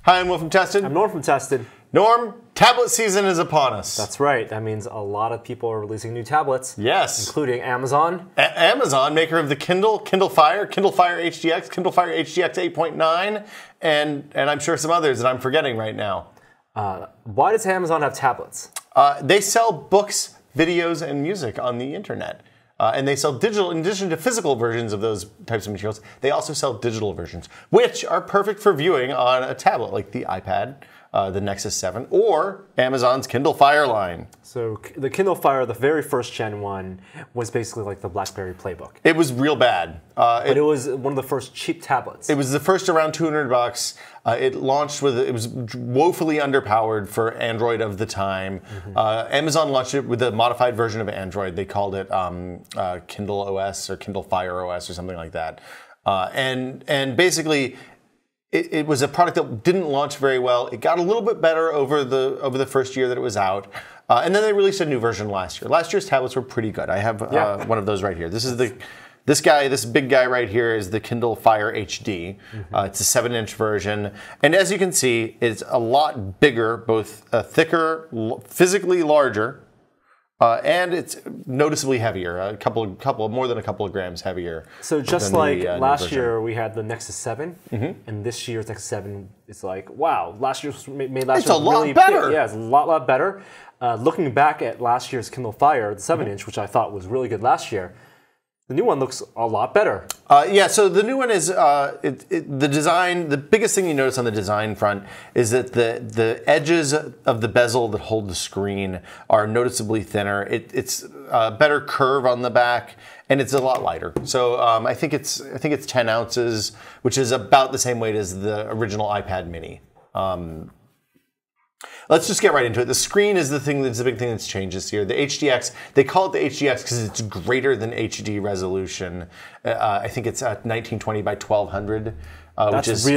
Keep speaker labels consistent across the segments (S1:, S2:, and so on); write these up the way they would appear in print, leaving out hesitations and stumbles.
S1: Hi, I'm Will from Tested.
S2: I'm Norm from Tested.
S1: Norm, tablet season is upon us.
S2: That's right. That means a lot of people are releasing new tablets.
S1: Yes.
S2: Including Amazon.
S1: Amazon, maker of the Kindle Fire, Kindle Fire HDX, Kindle Fire HDX 8.9, and I'm sure some others that I'm forgetting right now.
S2: Why does Amazon have tablets?
S1: They sell books, videos, and music on the internet. And they sell digital, in addition to physical versions of those types of materials, they also sell digital versions, which are perfect for viewing on a tablet, like the iPad, the Nexus 7, or Amazon's Kindle Fire line.
S2: So the Kindle Fire, the very first Gen 1, was basically like the BlackBerry Playbook.
S1: It was real bad.
S2: But it was one of the first cheap tablets.
S1: It was the first around $200. It launched with, it was woefully underpowered for Android of the time. Amazon launched it with a modified version of Android. They called it Kindle OS or Kindle Fire OS or something like that. And basically, it was a product that didn't launch very well. It got a little bit better over the first year that it was out. And then they released a new version last year. Last year's tablets were pretty good. I have one of those right here. This is this big guy right here is the Kindle Fire HD. It's a 7-inch version. And as you can see, it's a lot bigger, both thicker, physically larger, and it's noticeably heavier, more than a couple of grams heavier.
S2: So just like last year we had the Nexus 7, and this year's Nexus 7 is like, wow, last year's made last year really
S1: better.
S2: Big. Yeah, it's a lot better. Looking back at last year's Kindle Fire, the 7-inch, which I thought was really good last year, the new one looks a lot better.
S1: Yeah, so the new one is, the design, the biggest thing you notice on the design front is that the edges of the bezel that hold the screen are noticeably thinner. It's a better curve on the back, and it's a lot lighter. So I think it's 10 ounces, which is about the same weight as the original iPad mini. Let's just get right into it. The screen is the big thing that's changed this year. The HDX, they call it the HDX because it's greater than HD resolution. I think it's at 1920 by 1200.
S2: That's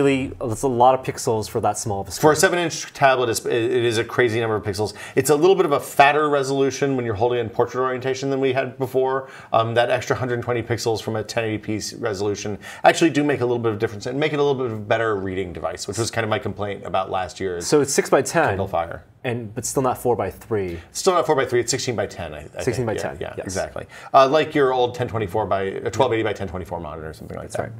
S2: a lot of pixels for that small of a screen.
S1: For a 7-inch tablet, it is a crazy number of pixels. It's a little bit of a fatter resolution when you're holding in portrait orientation than we had before. That extra 120 pixels from a 1080p resolution actually do make a little bit of difference and make it a little bit of a better reading device, which was kind of my complaint about last year's.
S2: So it's 6 by 10.
S1: Kindle Fire.
S2: But still not 4 by 3.
S1: Still not 4 by 3. It's 16 by 10. I
S2: 16
S1: think.
S2: by 10.
S1: Yeah,
S2: yes.
S1: Exactly. Like your old 1024 by 1280 by 1024 monitor or something like that.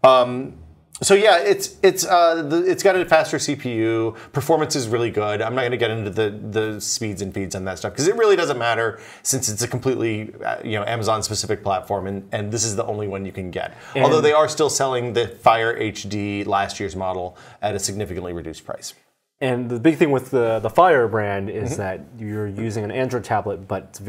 S1: That's right. So yeah, it's got a faster CPU. Performance is really good. I'm not going to get into the speeds and feeds on that stuff because it really doesn't matter since it's a completely Amazon specific platform, and this is the only one you can get. Although they are still selling the Fire HD last year's model at a significantly reduced price.
S2: And the big thing with the Fire brand is that you're using an Android tablet, but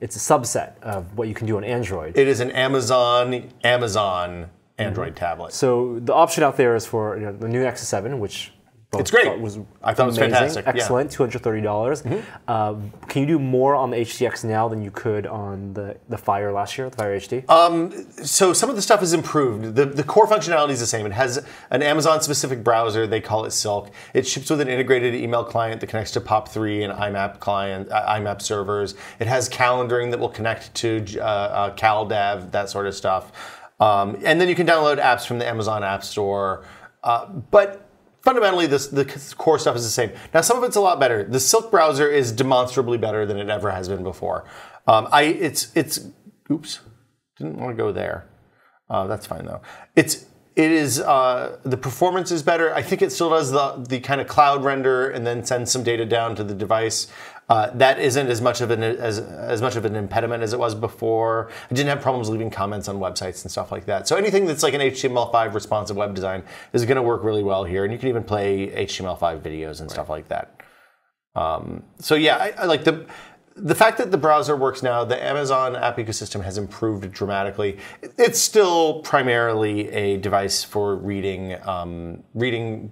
S2: it's a subset of what you can do on Android.
S1: It is an Amazon Android tablet.
S2: So the option out there is for the new Nexus 7, which
S1: it's great. I thought it was fantastic.
S2: Excellent, $230. Can you do more on the HDX now than you could on the Fire last year, the Fire HD?
S1: So some of the stuff is improved. The core functionality is the same. It has an Amazon-specific browser. They call it Silk. It ships with an integrated email client that connects to POP3 and IMAP servers. It has calendaring that will connect to CalDAV, that sort of stuff. And then you can download apps from the Amazon App Store. But fundamentally, the core stuff is the same. Now, some of it's a lot better. The Silk browser is demonstrably better than it ever has been before. Oops, didn't want to go there. That's fine though. The performance is better. I think it still does the kind of cloud render and then sends some data down to the device. That isn't as much of an impediment as it was before. I didn't have problems leaving comments on websites and stuff like that. So anything that's like an HTML5 responsive web design is going to work really well here, and you can even play HTML5 videos and stuff like that. So yeah, I like the fact that the browser works now. The Amazon app ecosystem has improved dramatically. It's still primarily a device for reading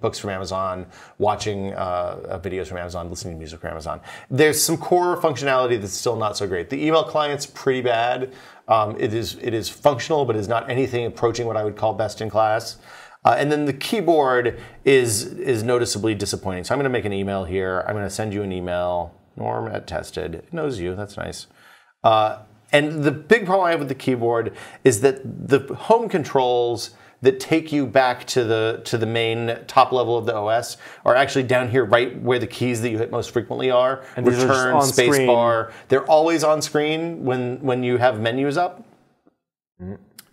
S1: books from Amazon, watching videos from Amazon, listening to music from Amazon. There's some core functionality that's still not so great. The email client's pretty bad. It is functional, but is not anything approaching what I would call best in class. And then the keyboard is noticeably disappointing. So I'm going to make an email here. I'm going to send you an email. Norm at Tested. It knows you. That's nice. And the big problem I have with the keyboard is that the home controls that take you back to the main top level of the OS are actually down here, right where the keys that you hit most frequently are.
S2: And these are just
S1: Return,
S2: on
S1: space
S2: screen.
S1: bar. They're always on screen when you have menus up.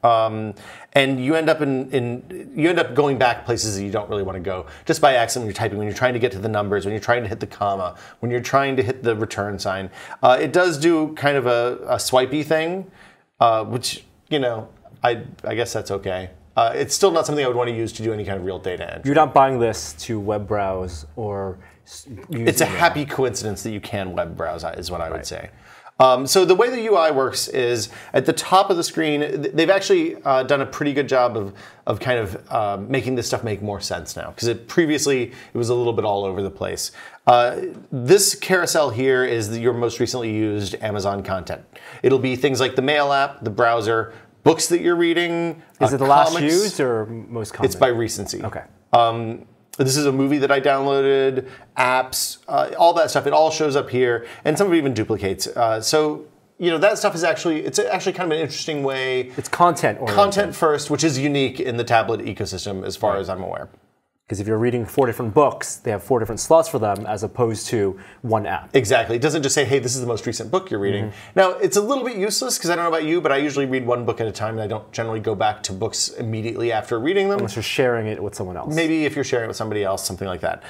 S1: And you end up you end up going back places that you don't really want to go just by accident when you're typing, when you're trying to get to the numbers, when you're trying to hit the comma, when you're trying to hit the return sign. It does do kind of a swipey thing, which, you know, I guess that's okay. It's still not something I would want to use to do any kind of real data entry.
S2: You're not buying this to web browse or use
S1: It's a
S2: email.
S1: happy coincidence that you can web browse, is what I would say. So the way the UI works is at the top of the screen, they've actually done a pretty good job of kind of making this stuff make more sense now, because previously it was a little bit all over the place. This carousel here is your most recently used Amazon content. It'll be things like the mail app, the browser, books that you're reading.
S2: Is it the last
S1: comics.
S2: used or most common?
S1: It's by recency.
S2: Okay.
S1: This is a movie that I downloaded, apps, all that stuff. It all shows up here, and some of it even duplicates. So, you know, that stuff is actually kind of an interesting way.
S2: It's content oriented.
S1: Content first, which is unique in the tablet ecosystem as far as I'm aware.
S2: Because if you're reading 4 different books, they have 4 different slots for them as opposed to one app.
S1: Exactly. It doesn't just say, hey, this is the most recent book you're reading. Now, it's a little bit useless because I don't know about you, but I usually read one book at a time and I don't generally go back to books immediately after reading them.
S2: Unless you're sharing it with someone else.
S1: Maybe if you're sharing it with somebody else, something like that.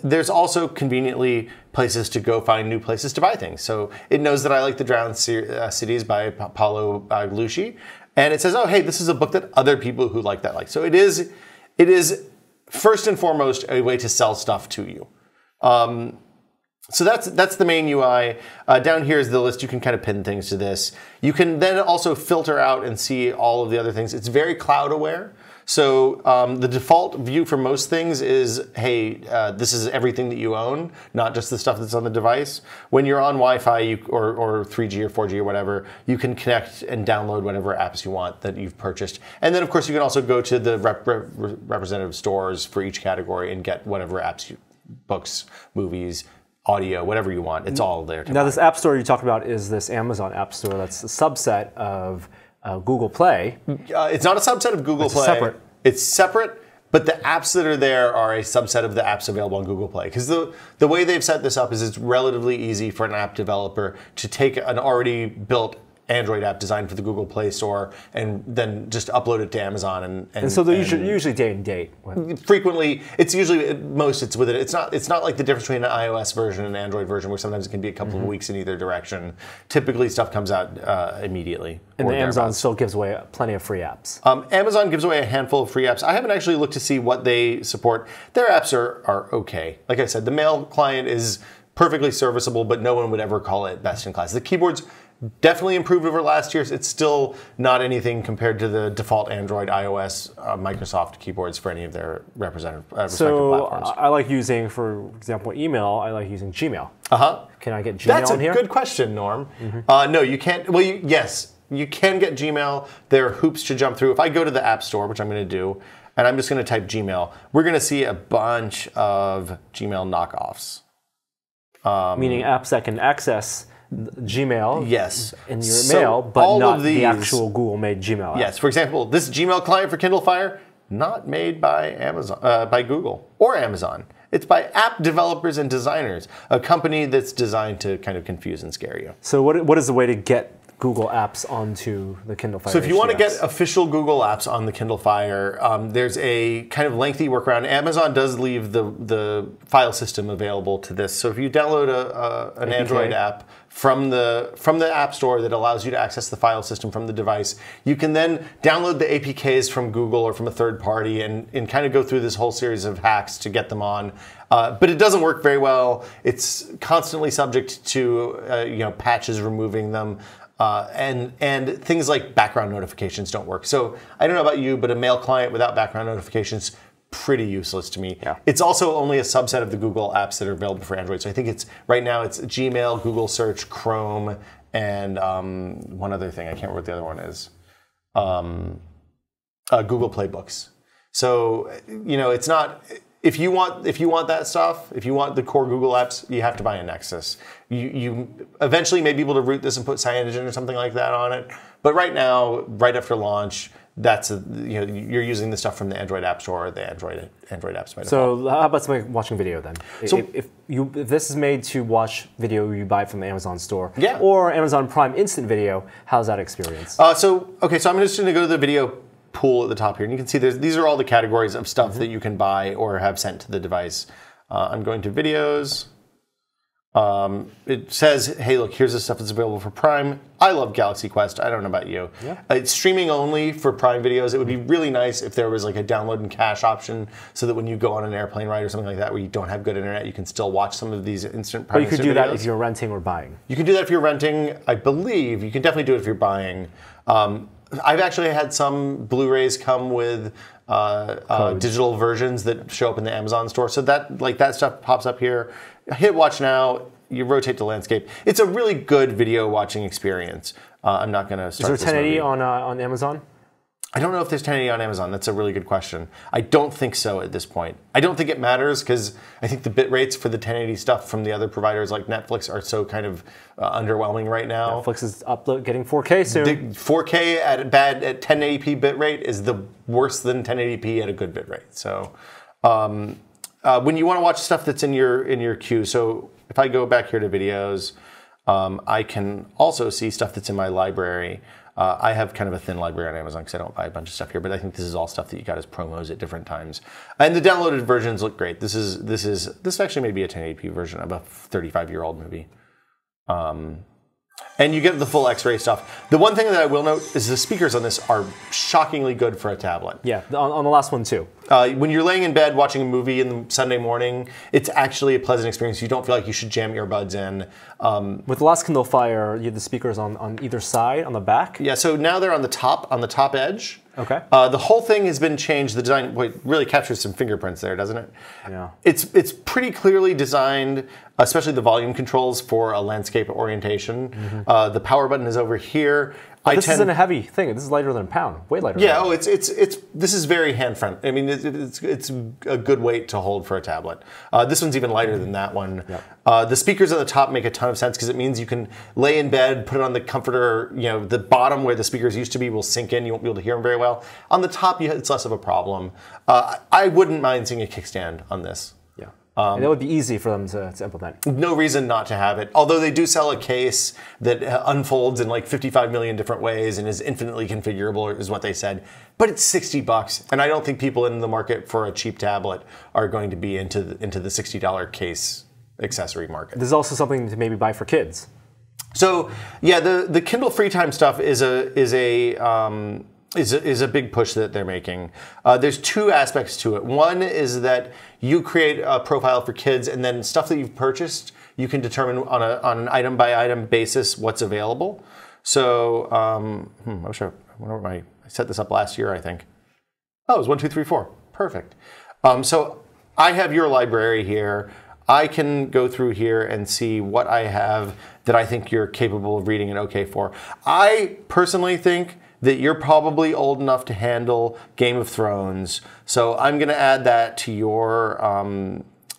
S1: There's also conveniently places to go find new places to buy things. So it knows that I like The Drowned Cities by Paulo Glucci. And it says, oh, hey, this is a book that other people who like that like. So it is first and foremost a way to sell stuff to you. So that's the main UI. Down here is the list. You can kind of pin things to this. You can then also filter out and see all of the other things. It's very cloud aware. So the default view for most things is, hey, this is everything that you own, not just the stuff that's on the device. When you're on Wi-Fi or 3G or 4G or whatever, you can connect and download whatever apps you want that you've purchased. And then, of course, you can also go to the representative stores for each category and get whatever apps, books, movies, audio, whatever you want. It's all there.
S2: Now, this app store you talked about is this Amazon app store that's a subset of Google Play.
S1: It's not a subset of Google Play.
S2: Separate.
S1: It's separate, but the apps that are there are a subset of the apps available on Google Play. Because the way they've set this up is it's relatively easy for an app developer to take an already built Android app designed for the Google Play Store and then just upload it to Amazon
S2: And so they're usually day and date.
S1: Frequently, it's usually at most it's with it. It's not like the difference between an iOS version and an Android version, where sometimes it can be a couple of weeks in either direction. Typically, stuff comes out immediately.
S2: And Amazon still gives away plenty of free apps.
S1: Amazon gives away a handful of free apps. I haven't actually looked to see what they support. Their apps are okay. Like I said, the mail client is perfectly serviceable, but no one would ever call it best in class. The keyboard's definitely improved over last year. It's still not anything compared to the default Android, iOS, Microsoft keyboards for any of their respective platforms.
S2: I like using, for example, email. I like using Gmail. Can I get Gmail
S1: That's
S2: on here?
S1: That's a good question, Norm. No, you can't. Well, yes, you can get Gmail. There are hoops to jump through. If I go to the App Store, which I'm going to do, and I'm just going to type Gmail, we're going to see a bunch of Gmail knockoffs.
S2: Meaning apps that can access Gmail in your
S1: So
S2: mail, but
S1: all
S2: not
S1: of these,
S2: the actual Google-made Gmail app.
S1: Yes, for example, this Gmail client for Kindle Fire, not made by by Google or Amazon. It's by app developers and designers, a company that's designed to kind of confuse and scare you.
S2: So what is the way to get Google apps onto the Kindle Fire HDX?
S1: So if you want to get official Google apps on the Kindle Fire, there's a kind of lengthy workaround. Amazon does leave the file system available to this. So if you download an Android app from the App Store that allows you to access the file system from the device, you can then download the APKs from Google or from a third party and kind of go through this whole series of hacks to get them on. But it doesn't work very well. It's constantly subject to patches removing them. And things like background notifications don't work. So I don't know about you, but a mail client without background notifications, pretty useless to me.
S2: Yeah.
S1: It's also only a subset of the Google apps that are available for Android. So I think right now it's Gmail, Google Search, Chrome, and one other thing. I can't remember what the other one is. Google Play Books. So it's not. If you want that stuff, if you want the core Google apps, you have to buy a Nexus. You eventually may be able to root this and put CyanogenMod or something like that on it. But right now, right after launch, that's you're using the stuff from the Android App Store or the Android apps by default.
S2: So how about somebody watching video then? So if this is made to watch video you buy from the Amazon store, or Amazon Prime Instant Video, how's that experience?
S1: So I'm just going to go to the video pool at the top here, and you can see these are all the categories of stuff that you can buy or have sent to the device. I'm going to videos. It says, hey, look, here's the stuff that's available for Prime. I love Galaxy Quest. I don't know about you.
S2: Yeah.
S1: It's streaming only for Prime videos. It would be really nice if there was like a download and cache option so that when you go on an airplane ride or something like that where you don't have good internet, you can still watch some of these instant Prime videos.
S2: But you could do that if you're renting or buying. You
S1: can do that if you're renting, I believe. You can definitely do it if you're buying. I've actually had some Blu-rays come with digital versions that show up in the Amazon store. So that stuff pops up here. Hit watch now. You rotate the landscape. It's a really good video watching experience. I'm not going to start.
S2: Is there 1080 on Amazon?
S1: I don't know if there's 1080 on Amazon. That's a really good question. I don't think so at this point. I don't think it matters because I think the bit rates for the 1080 stuff from the other providers like Netflix are so kind of underwhelming right now.
S2: Netflix is getting 4K soon.
S1: The 4K at 1080p bit rate is the worse than 1080p at a good bit rate. So when you want to watch stuff that's in your queue, so if I go back here to videos, I can also see stuff that's in my library. I have kind of a thin library on Amazon because I don't buy a bunch of stuff here, but I think this is all stuff that you got as promos at different times. And the downloaded versions look great. This actually may be a 1080p version of a 35-year-old movie. And you get the full X-ray stuff. The one thing that I will note is the speakers on this are shockingly good for a tablet.
S2: Yeah, on the last one too.
S1: When you're laying in bed watching a movie in the Sunday morning, it's actually a pleasant experience. You don't feel like you should jam earbuds in.
S2: With the last Kindle Fire, you had the speakers on either side, on the back?
S1: Yeah, so now they're on the top edge.
S2: Okay.
S1: The whole thing has been changed. The design really captures some fingerprints there, doesn't it?
S2: Yeah.
S1: It's pretty clearly designed, especially the volume controls for a landscape orientation. The power button is over here.
S2: This isn't a heavy thing. This is lighter than a pound. Way lighter.
S1: Yeah. This is very hand friendly. I mean, it's a good weight to hold for a tablet. This one's even lighter than that one. Yep. The speakers at the top make a ton of sense because it means you can lay in bed, put it on the comforter. The bottom where the speakers used to be will sink in. You won't be able to hear them very well. On the top, it's less of a problem. I wouldn't mind seeing a kickstand on this.
S2: Yeah. And that would be easy for them to implement.
S1: No reason not to have it. Although they do sell a case that unfolds in like 55 million different ways and is infinitely configurable, is what they said. But it's $60, and I don't think people in the market for a cheap tablet are going to be into the $60 case accessory market.
S2: There's also something to maybe buy for kids.
S1: So yeah, the Kindle free time stuff is a big push that they're making. There's two aspects to it. One is that you create a profile for kids, and then stuff that you've purchased, you can determine on an item by item basis what's available. So I set this up last year, I think. Oh, it was 1, 2, 3, 4. Perfect. So I have your library here. I can go through here and see what I have that I think you're capable of reading and okay for. I personally think that you're probably old enough to handle Game of Thrones. So I'm going to add that to your...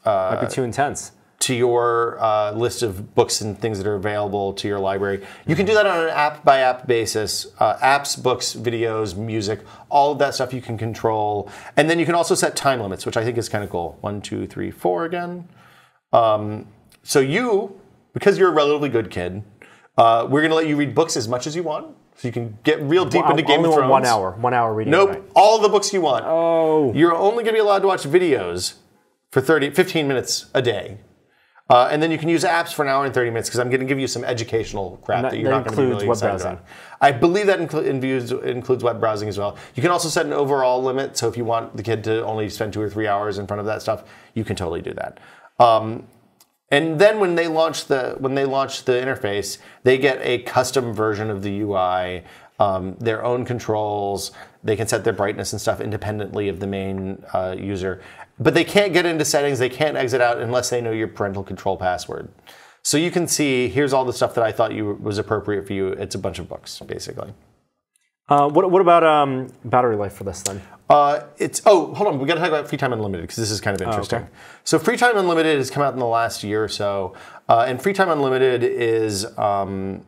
S2: might be too intense.
S1: To your list of books and things that are available to your library. You can do that on an app-by-app basis. Apps, books, videos, music, all of that stuff you can control. And then you can also set time limits, which I think is kind of cool. 1, 2, 3, 4 again. So you, because you're a relatively good kid, we're going to let you read books as much as you want. So you can get real deep into Game of Thrones.
S2: 1 hour reading.
S1: Nope,
S2: right?
S1: all the books you want.
S2: Oh.
S1: You're only going to be allowed to watch videos for 15 minutes a day. And then you can use apps for an hour and 30 minutes because I'm going to give you some educational crap that you're not going to be really excited about. I believe that includes web browsing as well. You can also set an overall limit. So if you want the kid to only spend 2 or 3 hours in front of that stuff, you can totally do that. And then when they launch the interface, they get a custom version of the UI, their own controls. They can set their brightness and stuff independently of the main user. But they can't get into settings. They can't exit out unless they know your parental control password. So you can see, here's all the stuff that I thought was appropriate for you. It's a bunch of books, basically.
S2: What about battery life for this then?
S1: Hold on, we got to talk about Free Time Unlimited because this is kind of interesting.
S2: Okay.
S1: So Free Time Unlimited has come out in the last year or so, and Free Time Unlimited is I'm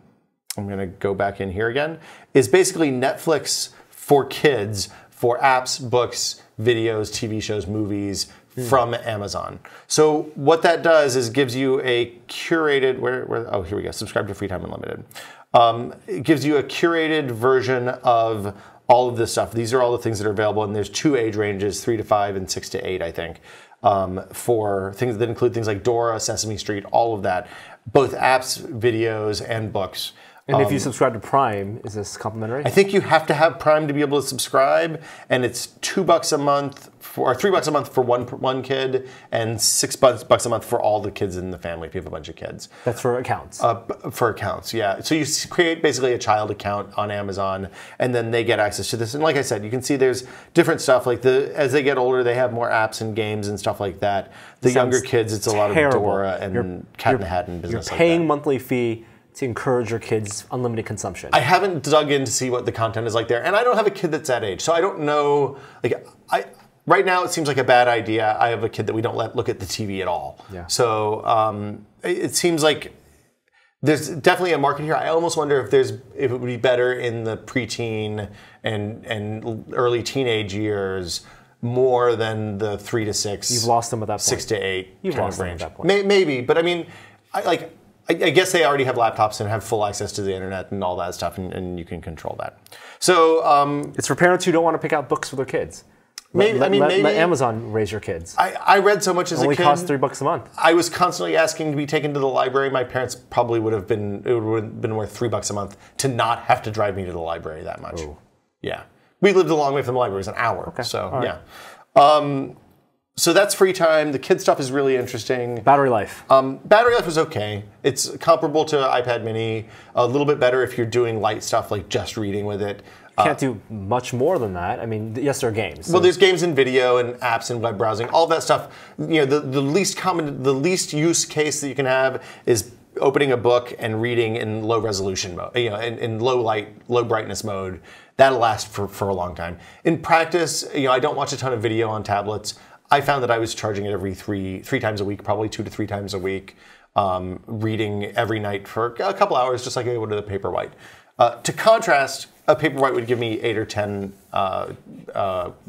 S1: going to go back in here again. Is basically Netflix for kids for apps, books, videos, TV shows, movies from Amazon. So what that does is gives you a curated, oh, here we go, subscribe to Free Time Unlimited. It gives you a curated version of all of this stuff. These are all the things that are available, and there's 2 age ranges, 3 to 5 and 6 to 8, I think, for things that include things like Dora, Sesame Street, all of that, both apps, videos, and books.
S2: And if you subscribe to Prime, is this complimentary?
S1: I think you have to have Prime to be able to subscribe, and it's $2 a month or $3 a month for one kid, and $6 a month for all the kids in the family if you have a bunch of kids.
S2: That's for accounts.
S1: For accounts, yeah. So you create basically a child account on Amazon, and then they get access to this. And like I said, you can see there's different stuff. Like as they get older, they have more apps and games and stuff like that. The younger kids, it's a lot of Dora and Cat in the Hat and business like that.
S2: You're paying monthly fee to encourage your kids' unlimited consumption.
S1: I haven't dug in to see what the content is like there, and I don't have a kid that's that age, so I don't know. Like, right now it seems like a bad idea. I have a kid that we don't let look at the TV at all.
S2: Yeah.
S1: So it seems like there's definitely a market here. I almost wonder if it would be better in the preteen and early teenage years more than the 3 to 6.
S2: You've lost them at that point.
S1: 6 to 8.
S2: You've lost them at that point.
S1: Maybe, but I mean, I guess they already have laptops and have full access to the internet and all that stuff, and you can control that. So
S2: it's for parents who don't want to pick out books for their kids.
S1: Maybe
S2: let Amazon raise your kids.
S1: I read so much as a kid.
S2: Only costs $3 a month.
S1: I was constantly asking to be taken to the library. My parents probably would have been worth $3 a month to not have to drive me to the library that much.
S2: Ooh.
S1: Yeah, we lived a long way from the library. It was an hour.
S2: Okay.
S1: So
S2: right.
S1: Yeah. So that's Free Time. The kid stuff is really interesting.
S2: Battery life.
S1: Battery life is okay. It's comparable to iPad Mini. A little bit better if you're doing light stuff like just reading with it.
S2: You can't do much more than that. I mean, yes, there are games. So.
S1: Well, there's games and video and apps and web browsing. All that stuff. You know, the least use case that you can have is opening a book and reading in low resolution mode. You know, in low light, low brightness mode. That'll last for a long time. In practice, you know, I don't watch a ton of video on tablets. I found that I was charging it every three times a week, probably 2 to 3 times a week, reading every night for a couple hours, just like I would with a Paperwhite. To contrast, a Paperwhite would give me 8 or 10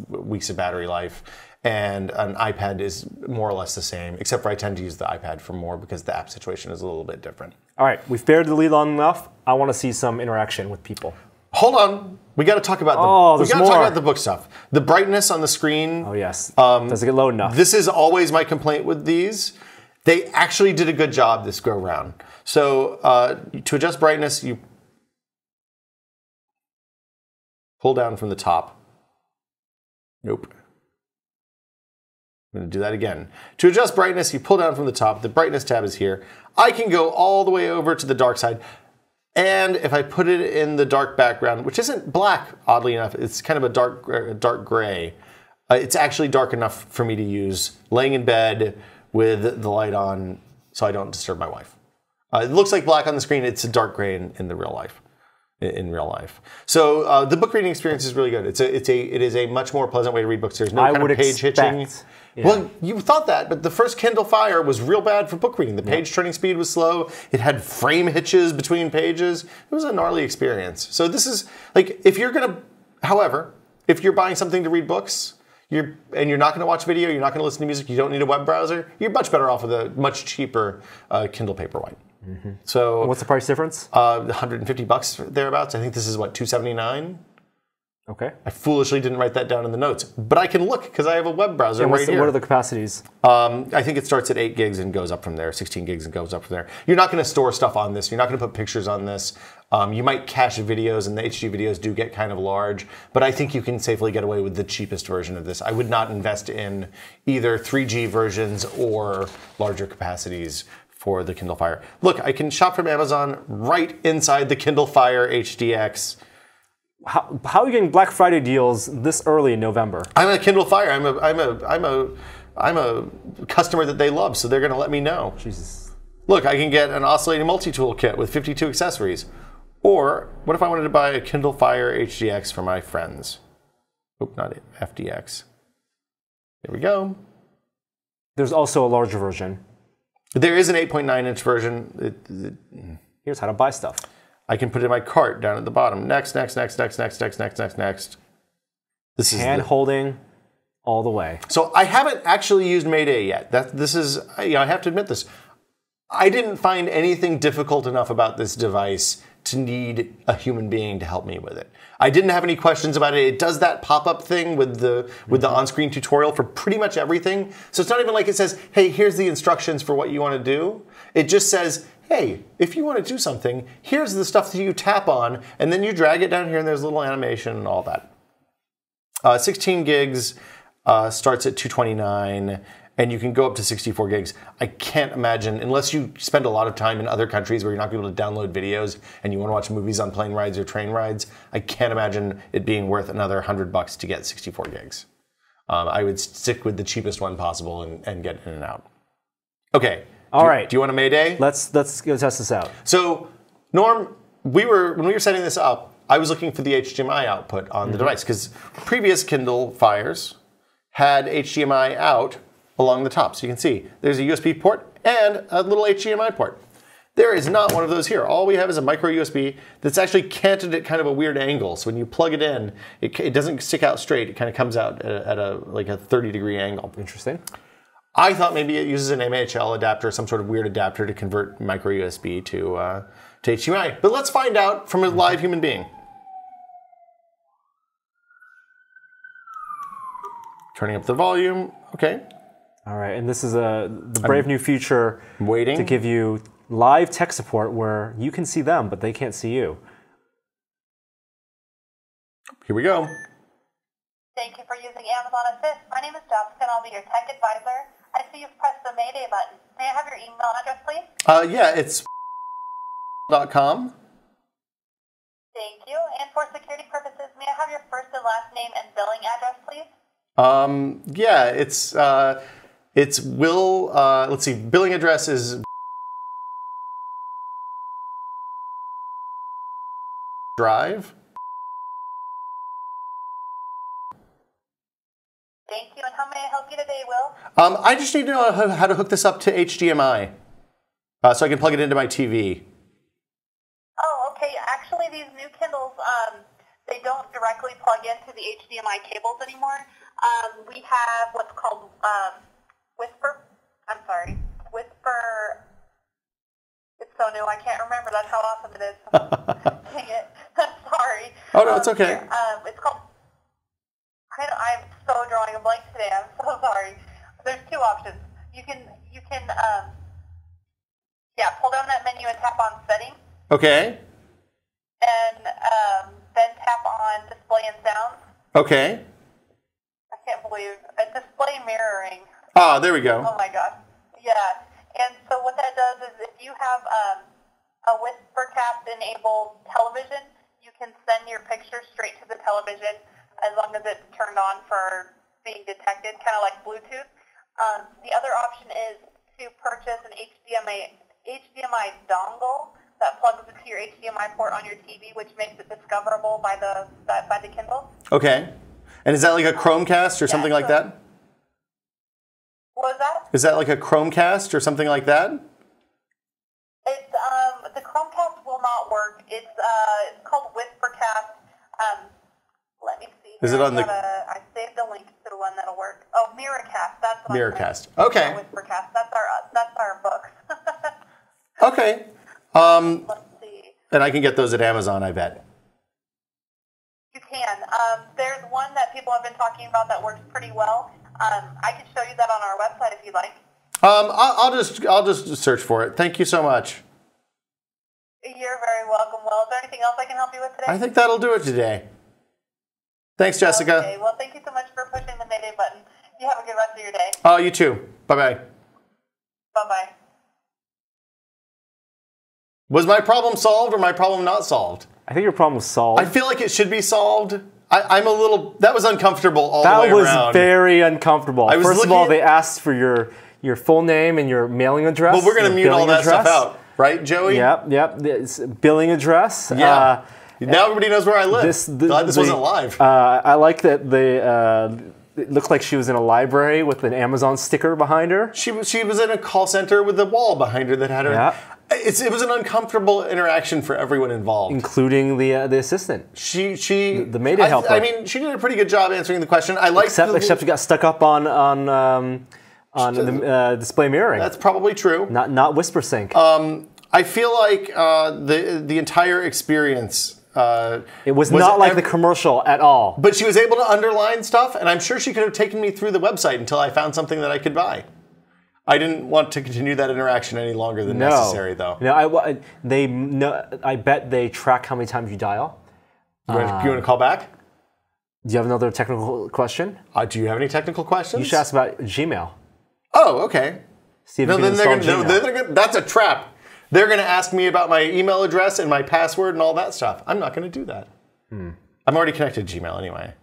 S1: weeks of battery life, and an iPad is more or less the same, except for I tend to use the iPad for more because the app situation is a little bit different.
S2: All right, we've buried the lead long enough. I want to see some interaction with people.
S1: Hold on. We got to talk about talk about the book stuff. The brightness on the screen.
S2: Oh yes. Does it get low enough?
S1: This is always my complaint with these. They actually did a good job this go round. So to adjust brightness, you pull down from the top. Nope. I'm going to do that again. To adjust brightness, you pull down from the top. The brightness tab is here. I can go all the way over to the dark side. And if I put it in the dark background, which isn't black, oddly enough, it's kind of a dark gray. It's actually dark enough for me to use laying in bed with the light on so I don't disturb my wife. It looks like black on the screen. It's a dark gray in the real life. In real life. So the book reading experience is really good. It is a much more pleasant way to read books. There's no kind of page hitching.
S2: Yeah.
S1: Well, you thought that, but the first Kindle Fire was real bad for book reading. The page turning speed was slow. It had frame hitches between pages. It was a gnarly experience. So this is, like, if you're buying something to read books, you're not going to watch video, you're not going to listen to music, you don't need a web browser, you're much better off with a much cheaper Kindle Paperwhite.
S2: Mm-hmm.
S1: So
S2: and what's the price difference?
S1: $150 thereabouts. I think this is what, $279?
S2: Okay.
S1: I foolishly didn't write that down in the notes, but I can look because I have a web browser right here.
S2: What are the capacities?
S1: I think it starts at 8 gigs and goes up from there, 16 gigs and goes up from there. You're not going to store stuff on this. You're not going to put pictures on this. You might cache videos, and the HD videos do get kind of large, but I think you can safely get away with the cheapest version of this. I would not invest in either 3G versions or larger capacities for the Kindle Fire. Look, I can shop from Amazon right inside the Kindle Fire HDX.
S2: How are you getting Black Friday deals this early in November? I'm
S1: a Kindle Fire. I'm a customer that they love, so they're going to let me know.
S2: Jesus.
S1: Look, I can get an oscillating multi-tool kit with 52 accessories. Or what if I wanted to buy a Kindle Fire HDX for my friends? Oop, not it. FDX. There we go.
S2: There's also a larger version.
S1: There is an 8.9-inch version.
S2: Here's how to buy stuff.
S1: I can put it in my cart down at the bottom. Next, next, next, next, next, next, next, next, next. This is
S2: hand holding all the way.
S1: So I haven't actually used Mayday yet. This is, I have to admit this. I didn't find anything difficult enough about this device to need a human being to help me with it. I didn't have any questions about it. It does that pop-up thing with the on-screen tutorial for pretty much everything. So it's not even like it says, hey, here's the instructions for what you want to do. It just says, hey, if you want to do something, here's the stuff that you tap on, and then you drag it down here, and there's a little animation and all that. 16 gigs starts at $229, and you can go up to 64 gigs. I can't imagine, unless you spend a lot of time in other countries where you're not going to be able to download videos and you want to watch movies on plane rides or train rides, I can't imagine it being worth another $100 to get 64 gigs. I would stick with the cheapest one possible and get in and out. Okay.
S2: All right.
S1: Do you want a Mayday?
S2: Let's go test this out.
S1: So, Norm, when we were setting this up, I was looking for the HDMI output on the device because previous Kindle Fires had HDMI out along the top. So you can see there's a USB port and a little HDMI port. There is not one of those here. All we have is a micro USB that's actually canted at kind of a weird angle. So when you plug it in, it doesn't stick out straight. It kind of comes out at like a 30-degree angle.
S2: Interesting.
S1: I thought maybe it uses an MHL adapter, some sort of weird adapter to convert micro USB to HDMI. But let's find out from a live human being. Turning up the volume. Okay.
S2: All right, and this is the brave new feature to give you live tech support where you can see them, but they can't see you.
S1: Here we go.
S3: Thank you for using Amazon Assist. My name is Jessica, and I'll be your tech advisor. I see you've pressed the Mayday button. May I have your email address, please?
S1: Yeah, it's .com.
S3: Thank you. And for security purposes, may I have your first and last name and billing address, please?
S1: Yeah, it's Will, let's see, billing address is Drive.
S3: Thank you, and how may I help you today, Will?
S1: I just need to know how to hook this up to HDMI so I can plug it into my TV.
S3: Oh, okay. Actually, these new Kindles, they don't directly plug into the HDMI cables anymore. We have what's called Whisper. It's so new, I can't remember. That's how awesome it is. Dang it. Sorry.
S1: Oh, no, it's okay.
S3: It's called... I'm so drawing a blank today. I'm so sorry. There's two options. You can pull down that menu and tap on Settings.
S1: Okay.
S3: And then tap on Display and Sound.
S1: Okay.
S3: I can't believe display mirroring.
S1: Ah, there we go.
S3: Oh my gosh. Yeah. And so what that does is if you have a Whispercast enabled television, you can send your picture straight to the television as long as it's turned on for being detected, kind of like Bluetooth. The other option is to purchase an HDMI dongle that plugs into your HDMI port on your TV, which makes it discoverable by the Kindle.
S1: Okay. And is that like a Chromecast or something like that?
S3: What was that?
S1: Is that like a Chromecast or something like that?
S3: It's the Chromecast will not work. It's called Whispercast. Let me see.
S1: Is it on the?
S3: I saved the link to the one that'll work. Oh, Miracast. That's what
S1: Miracast. Okay.
S3: Whispercast. That's our books.
S1: Okay.
S3: Let's see.
S1: And I can get those at Amazon, I bet.
S3: You can. There's one that people have been talking about that works pretty well. I can show you that on our website if you'd like.
S1: I'll just search for it. Thank you so much.
S3: You're very welcome. Well, is there anything else I can help you with today?
S1: I think that'll do it today. Thanks, Jessica.
S3: Okay. Well, thank you so much for pushing the Mayday button. You have a good rest of your day.
S1: Oh, you too. Bye-bye.
S3: Bye-bye.
S1: Was my problem solved or my problem not solved?
S2: I think your problem was solved.
S1: I feel like it should be solved. I'm a little... That was uncomfortable all the way around.
S2: That was very uncomfortable. First of all, they asked for your full name and your mailing address.
S1: Well, we're going to mute all that stuff out. Right, Joey?
S2: Yep. It's billing address.
S1: Yeah. Now everybody knows where I live. Glad this wasn't live.
S2: I like that it looked like she was in a library with an Amazon sticker behind her.
S1: She was in a call center with a wall behind her that had her... Yeah. It was an uncomfortable interaction for everyone involved,
S2: including the assistant. The Mayday helper.
S1: I mean, she did a pretty good job answering the question. I like
S2: except she got stuck up on the display mirroring.
S1: That's probably true.
S2: Not whisper sync.
S1: I feel like the entire experience.
S2: It was not like the commercial at all.
S1: But she was able to underline stuff, and I'm sure she could have taken me through the website until I found something that I could buy. I didn't want to continue that interaction any longer than necessary, though.
S2: No, I bet they track how many times you dial.
S1: You want to call back?
S2: Do you have another technical question?
S1: Do you have any technical questions?
S2: You should ask about Gmail.
S1: Oh, okay.
S2: See if you can install Gmail.
S1: That's a trap. They're going to ask me about my email address and my password and all that stuff. I'm not going to do that. I'm already connected to Gmail anyway.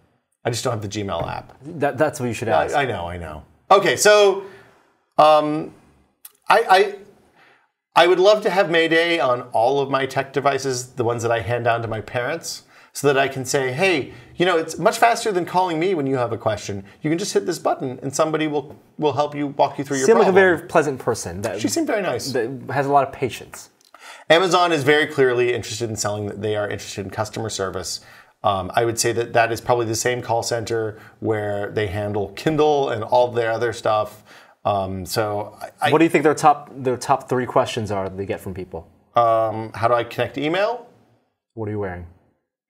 S1: I just don't have the Gmail app.
S2: That's what you should ask.
S1: I know. Okay, so I would love to have Mayday on all of my tech devices, the ones that I hand down to my parents, so that I can say, hey, it's much faster than calling me when you have a question. You can just hit this button and somebody will walk you through your problem.
S2: Seemed like a very pleasant person.
S1: She seemed very nice.
S2: That has a lot of patience.
S1: Amazon is very clearly interested in selling. They are interested in customer service. I would say that is probably the same call center where they handle Kindle and all their other stuff. So
S2: what do you think their top 3 questions are that they get from people?
S1: How do I connect to email?
S2: What are you wearing?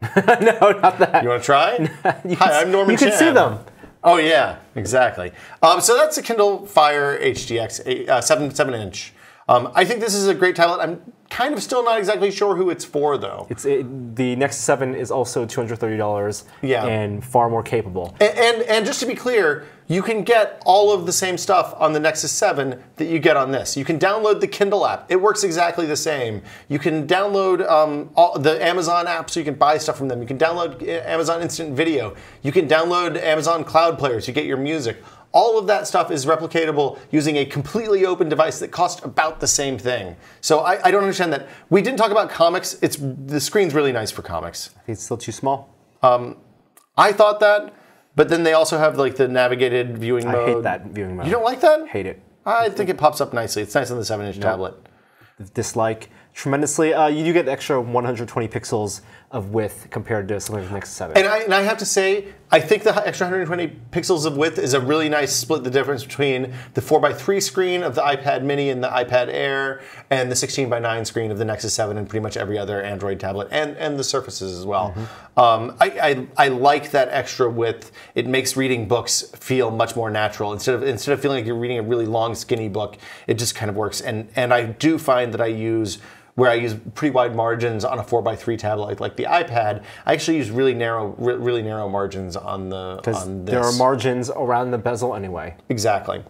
S2: No, not that.
S1: You want to try? Hi, I'm Norman
S2: You can
S1: Chan.
S2: see them.
S1: Oh, yeah, exactly. So that's the Kindle Fire HDX 7-inch. I think this is a great tablet. I'm kind of still not exactly sure who it's for, though.
S2: The Nexus 7 is also $230 and far more capable.
S1: And just to be clear, you can get all of the same stuff on the Nexus 7 that you get on this. You can download the Kindle app. It works exactly the same. You can download all the Amazon app so you can buy stuff from them. You can download Amazon Instant Video. You can download Amazon Cloud Player to get your music. All of that stuff is replicatable using a completely open device that costs about the same thing. So I don't understand that. We didn't talk about comics. The screen's really nice for comics.
S2: I think it's still too small.
S1: I thought that, but then they also have like the navigated viewing mode.
S2: I hate that viewing mode.
S1: You don't like that?
S2: Hate it.
S1: I think it pops up nicely. It's nice on the 7-inch tablet.
S2: Dislike tremendously. You do get the extra 120 pixels of width compared to something like Nexus 7.
S1: And I have to say, I think the extra 120 pixels of width is a really nice split, the difference between the 4:3 screen of the iPad mini and the iPad Air and the 16:9 screen of the Nexus 7 and pretty much every other Android tablet and the Surfaces as well. I like that extra width. It makes reading books feel much more natural. Instead of feeling like you're reading a really long, skinny book, it just kind of works. And I do find that I use pretty wide margins on a 4:3 tablet like the iPad. I actually use really narrow margins on this.
S2: Because there are margins around the bezel anyway.
S1: Exactly.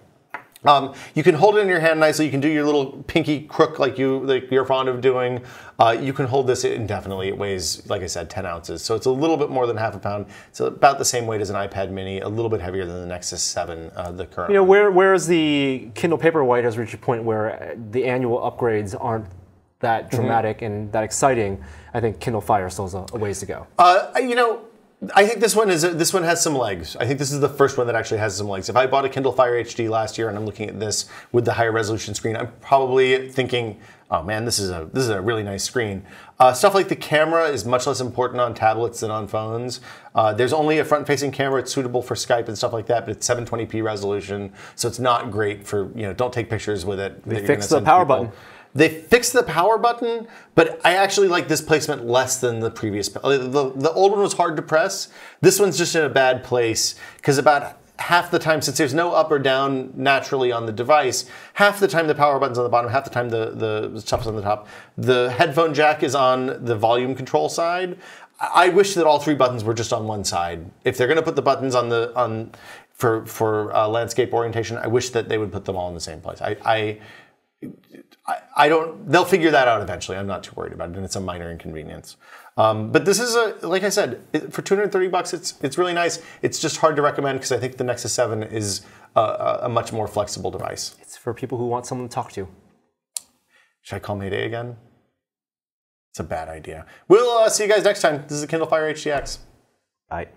S1: You can hold it in your hand nicely. You can do your little pinky crook like you're fond of doing. You can hold this indefinitely. It weighs, like I said, 10 ounces. So it's a little bit more than half a pound. It's about the same weight as an iPad mini, a little bit heavier than the Nexus 7, the current one.
S2: Whereas the Kindle Paperwhite has reached a point where the annual upgrades aren't that dramatic and that exciting, I think Kindle Fire still has a ways to go.
S1: I think this one has some legs. I think this is the first one that actually has some legs. If I bought a Kindle Fire HD last year and I'm looking at this with the higher resolution screen, I'm probably thinking, oh man, this is a really nice screen. Stuff like the camera is much less important on tablets than on phones. There's only a front-facing camera. It's suitable for Skype and stuff like that, but it's 720p resolution, so it's not great for, don't take pictures with it.
S2: They fixed the power button.
S1: They fixed the power button, but I actually like this placement less than the previous. The old one was hard to press. This one's just in a bad place because about half the time, since there's no up or down naturally on the device, half the time the power button's on the bottom, half the time the stuff's on the top. The headphone jack is on the volume control side. I wish that all 3 buttons were just on one side. If they're going to put the buttons for landscape orientation, I wish that they would put them all in the same place. They'll figure that out eventually. I'm not too worried about it, and it's a minor inconvenience. But this is like I said, for $230, it's really nice. It's just hard to recommend because I think the Nexus 7 is a much more flexible device.
S2: It's for people who want someone to talk to.
S1: Should I call Mayday again? It's a bad idea. We'll see you guys next time. This is the Kindle Fire HDX.
S2: Bye.